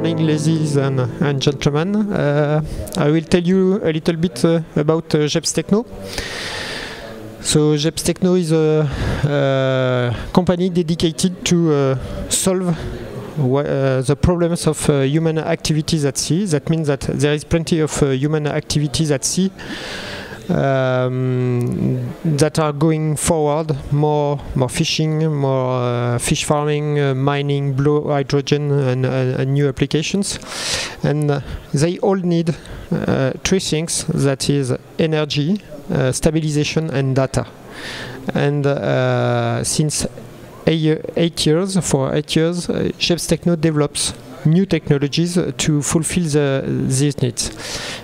morning, ladies and gentlemen. I will tell you a little bit about Geps Techno. So Geps Techno is a company dedicated to solve the problems of human activities at sea. That means that there is plenty of human activities at sea that are going forward, more fishing, more fish farming, mining, blue hydrogen, and new applications. And they all need three things, that is energy, stabilization, and data. And since 8 years, Geps Techno develops new technologies to fulfill these needs.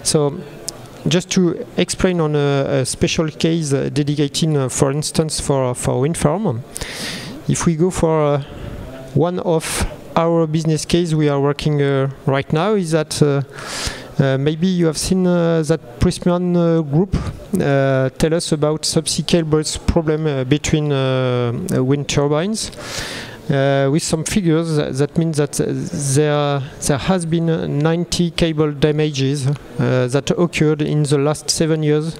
So, just to explain on a special case dedicating, for instance, for wind farm, if we go for one of our business case we are working right now, is that maybe you have seen that Prysmian group tell us about subsea cables problem between wind turbines. With some figures, that means that there has been 90 cable damages that occurred in the last 7 years,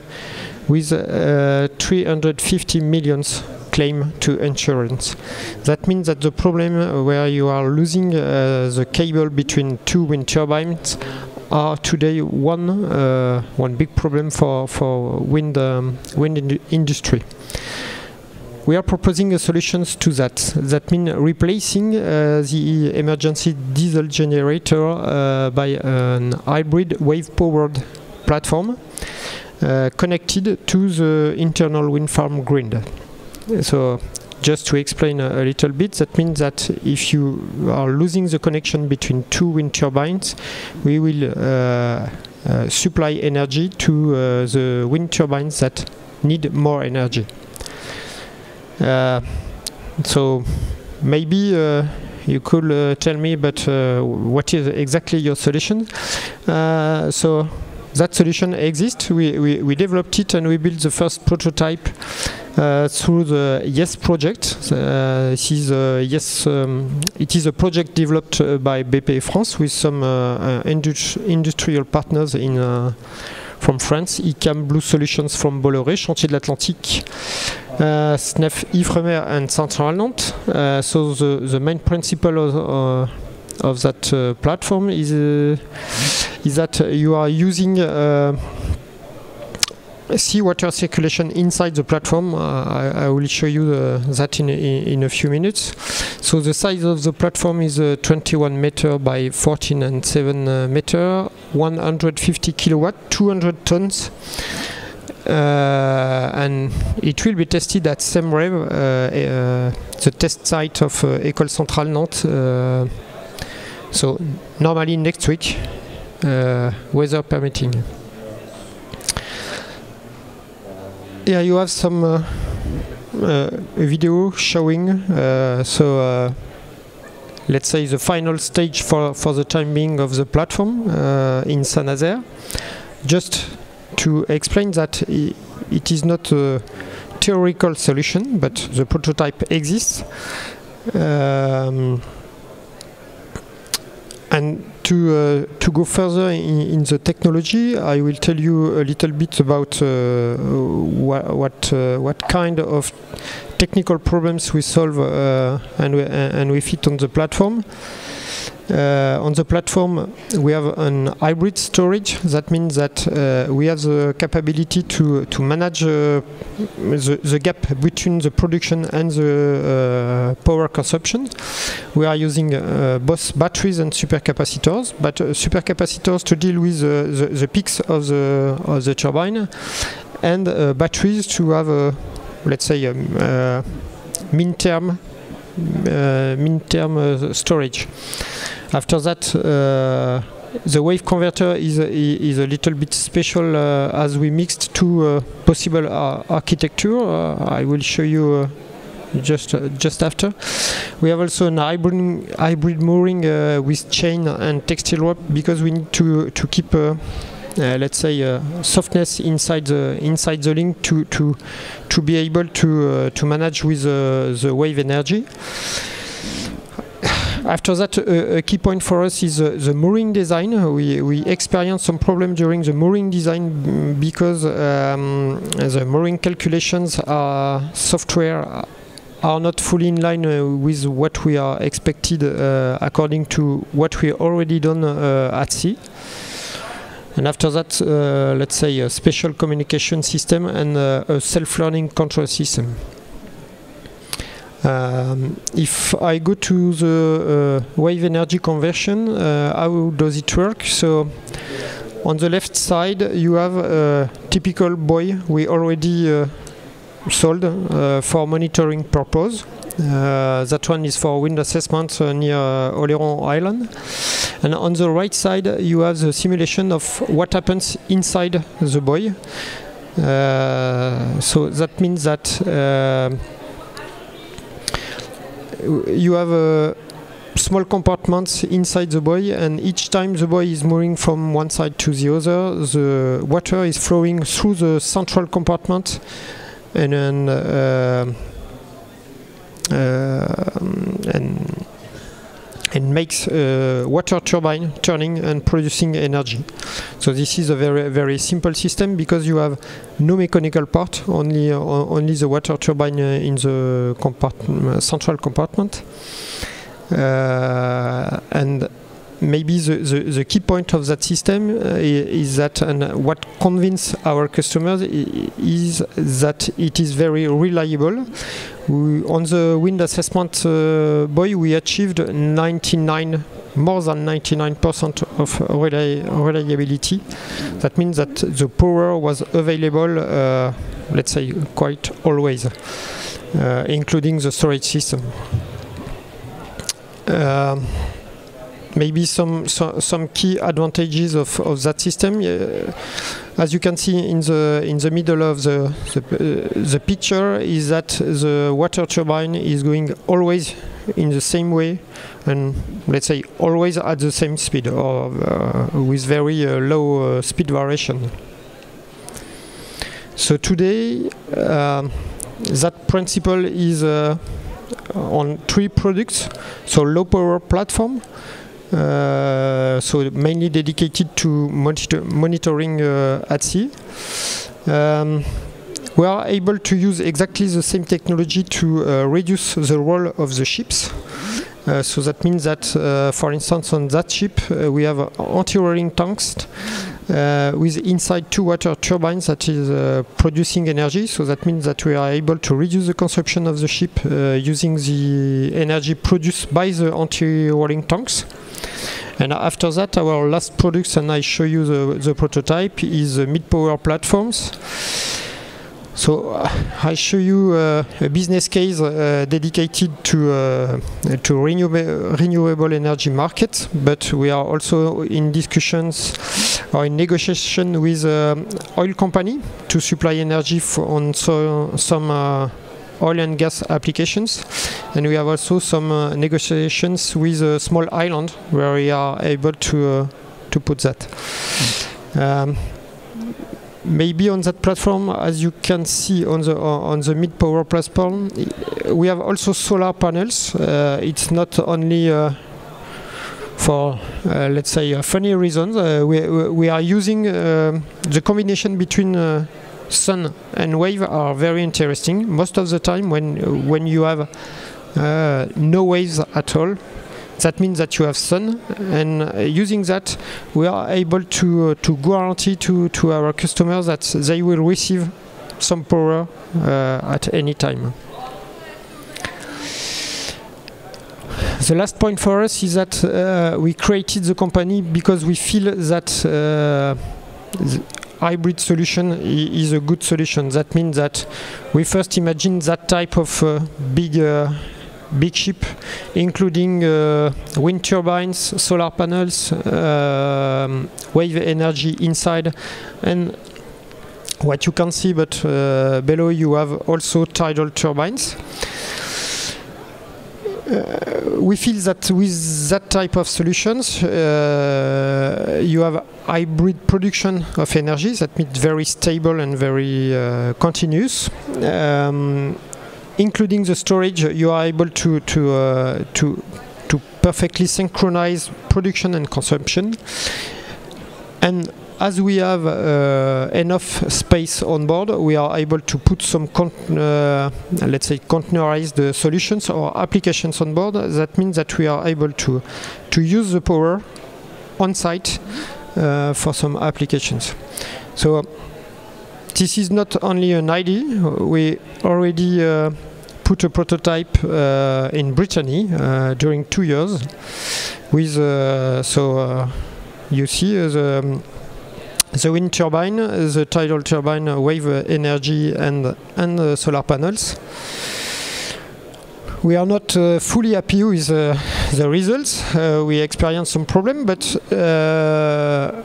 with 350 million claim to insurance. That means that the problem where you are losing the cable between two wind turbines are today one big problem for wind industry. We are proposing solutions to that. That means replacing the emergency diesel generator by an hybrid wave-powered platform connected to the internal wind farm grid. So, just to explain a little bit, that means that if you are losing the connection between two wind turbines, we will supply energy to the wind turbines that need more energy. So maybe you could tell me, but what is exactly your solution? So that solution exists. We developed it and we built the first prototype through the YES project. It is a project developed by BPI France with some industrial partners from France, ICAM Blue Solutions from Bolloré, Chantier de l'Atlantique, SNEF Ifremer, and Central Nantes. So the main principle of that platform is that you are using seawater circulation inside the platform. I will show you that in a few minutes. So the size of the platform is 21 meter by 14.7 meter, 150 kilowatt, 200 tons, and it will be tested at SEMREV, the test site of École Centrale Nantes. So normally next week, weather permitting. Here you have some video showing, let's say the final stage for the time being of the platform in Saint-Nazaire. Just to explain that it is not a theoretical solution, but the prototype exists. And to go further in the technology, I will tell you a little bit about what kind of technical problems we solve and we fit on the platform. On the platform, we have an hybrid storage. That means that we have the capability to manage the gap between the production and the power consumption. We are using both batteries and supercapacitors, but supercapacitors to deal with the peaks of the turbine, and batteries to have, let's say, min-term storage. After that, the wave converter is a little bit special as we mixed two possible architecture. I will show you just after. We have also an hybrid mooring with chain and textile rope, because we need to keep let's say softness inside the link to be able to manage with the wave energy. After that, a key point for us is the mooring design. We experienced some problem during the mooring design because the mooring calculations software are not fully in line with what we are expected according to what we already done at sea. And after that, let's say a special communication system and a self-learning control system. If I go to the wave energy conversion, how does it work? So on the left side you have a typical buoy we already sold for monitoring purpose. That one is for wind assessment near Oléron Island. And on the right side you have the simulation of what happens inside the buoy. So that means that you have small compartments inside the buoy, and each time the buoy is moving from one side to the other, the water is flowing through the central compartment and then and makes a water turbine turning and producing energy. So this is a very simple system because you have no mechanical part, only the water turbine in the central compartment. And maybe the key point of that system is that, and what convinces our customers is that it is very reliable. On the wind assessment buoy we achieved more than 99% of reliability. That means that the power was available, let's say, quite always, including the storage system. Maybe some key advantages of that system. As you can see in the middle of the picture, is that the water turbine is going always in the same way, and let's say always at the same speed, or with very low speed variation. So today, that principle is on 3 products. So low power platform. So mainly dedicated to monitoring at sea. We are able to use exactly the same technology to reduce the roll of the ships. So that means that, for instance, on that ship we have anti-rolling tanks with inside 2 water turbines that is producing energy. So that means that we are able to reduce the consumption of the ship using the energy produced by the anti-rolling tanks. And after that, our last products, and I show you the prototype, is mid-power platforms. So I show you a business case dedicated to renewable energy market, but we are also in discussions or in negotiation with oil company to supply energy on some oil and gas applications, and we have also some negotiations with a small island where we are able to put that. Maybe on that platform, as you can see on the mid-power platform, we have also solar panels. It's not only for let's say funny reasons. We are using the combination between sun and wave are very interesting. Most of the time when you have no waves at all, that means that you have sun, and using that we are able to guarantee to our customers that they will receive some power at any time. The last point for us is that we created the company because we feel that the hybrid solution is a good solution. That means that we first imagine that type of big ship, including wind turbines, solar panels, wave energy inside, and what you can see, but below you have also tidal turbines. We feel that with that type of solutions you have hybrid production of energy. That means very stable and very continuous. Including the storage, you are able to perfectly synchronized production and consumption. And as we have enough space on board, we are able to put some, let's say, containerized solutions or applications on board. That means that we are able to use the power on site for some applications. So this is not only an idea. We already put a prototype in Brittany during 2 years with you see the wind turbine, the tidal turbine, wave energy, and solar panels. We are not fully happy with the results. We experienced some problem, but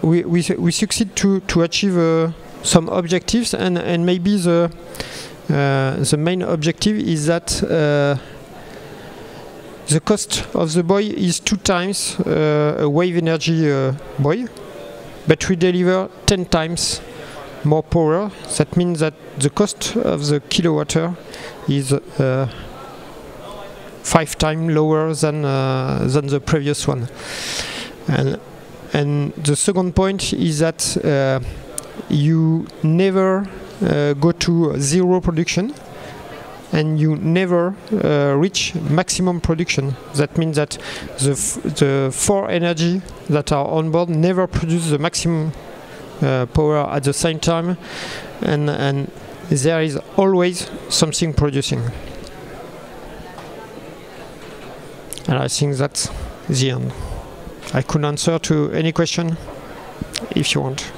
we succeed to achieve some objectives, and maybe the main objective is that the cost of the buoy is 2 times a wave energy buoy, but we deliver 10 times more power. That means that the cost of the kilowatt-hour is 5 times lower than the previous one. And the second point is that you never go to zero production, and you never reach maximum production. That means that the 4 energy that are on board never produce the maximum power at the same time, and there is always something producing. And I think that's the end. I could answer to any question if you want.